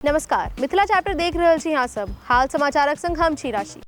नमस्कार, मिथिला चैप्टर देख रहल छी अहाँ सब। हाल समाचारक संग हम छी राशि।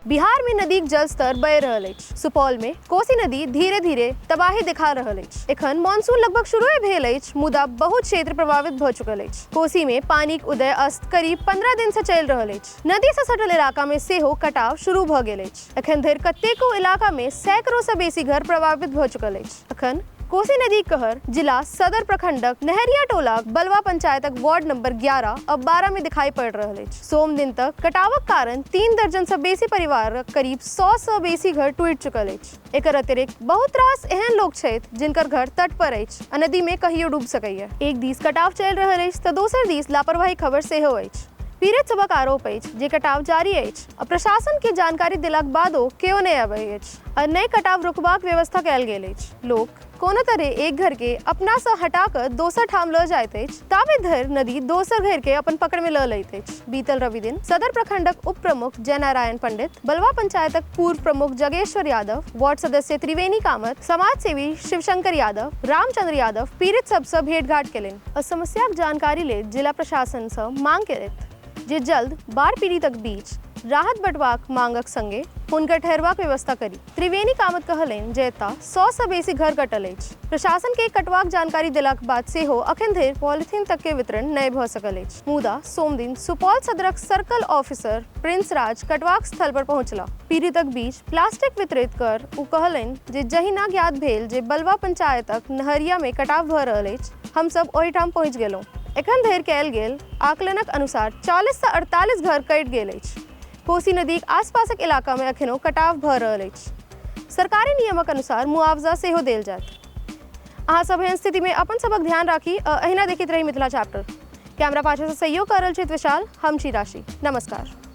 बिहार में नदी जल स्तर बढ़ि रहल अछि। सुपौल में कोसी नदी धीरे धीरे तबाही दिखा रहल अछि। एखन मॉनसून लगभग शुरू भेल अछि, मुदा बहुत क्षेत्र प्रभावित भ चुकल अछि। कोसी में पानीक उदय अस्त करीब 15 दिन से चलि रहल अछि। नदी से सटल इलाका में सेहो कटाव शुरू भ गेल अछि। एखन धरि कतेको इलाका में सैकड़ों से बेसी घर प्रभावित भ चुकल अछि। एखन कोसी नदी कहर जिला सदर प्रखंडक नहरिया टोलाक बलवा पंचायतक वार्ड नंबर 11 अब 12 में दिखाई पड़ रहल अछि। सोम दिन तक कटावक कारण 3 दर्जन से बेसी परिवारक करीब 100 से बेसी घर टूटि चुकल अछि। एकर अतिरिक्त बहुत रास एहन लोक छथि जिनकर घर तट पर अछि आ नदी में कहियो डूब सकैया। एक दिस कटाव चलि रहल अछि तऽ दोसर दिस लापरवाही खबर सेहो अछि। पीड़ित सबक आरोप अछि जे कटाव जारी अछि आ प्रशासन के जानकारी देलाक बादो केओ नहि आबै अछि आ नहि कटाव रोकबाक व्यवस्था कयल गेल अछि। लोक कोनो तरह एक घर के अपना से हटा कर दोसर ठाम ल जाइत अछि, ताबे धरि नदी दोसर घर के अपन पकड़ में ल लैत अछि। बीतल रवि दिन सदर प्रखंडक उप प्रमुख जयनारायण पंडित, बलवा पंचायतक पूर्व प्रमुख जगेश्वर यादव, वार्ड सदस्य त्रिवेणी कामत, समाज सेवी शिवशंकर यादव, रामचंद्र यादव पीड़ित सब से भेंटघाट केलनि आ समस्याक जानकारी ले जिला प्रशासन से मांग केलथि जे जल्द बाढ़ पीड़ितक बीच राहत बंटबाक मांगक संगे हुनकर ठहरबाक व्यवस्था करी। त्रिवेणी कामत कहलनि जे एतय 100 से बेसी घर कटल अछि। प्रशासन के कटवाक जानकारी देलाक बाद सेहो अखन धरि पॉलिथीन तक के वितरण नहि भ सकल अछि। मुदा सोम दिन सुपौल सदरक सर्कल ऑफिसर प्रिंस राज कटवाक स्थल पर पहुंचला। पीड़ितक बीच प्लास्टिक वितरित कर ओ कहलनि जे जहिना ज्ञात भेल जे बलवा पंचायतक नहरिया में कटाव भ रहल अछि, हम सब ओहिठाम पहुंच गेलहुं। एखन धरि कयल गेल आकलनक अनुसार 40 से 48 घर कटि गेल अछि। कोसी नदीक आसपासक इलाका में अखनो कटाव भ रहल अछि। सरकारी नियमक अनुसार मुआवजा सेहो देल जायत। अहाँ सब एहन स्थिति में अपन सबक ध्यान राखी आ अहिना देखैत रही मिथिला चैप्टर। कैमरा पाछे से सहयोग कर रहल छथि विशाल, हम छी राशि। नमस्कार।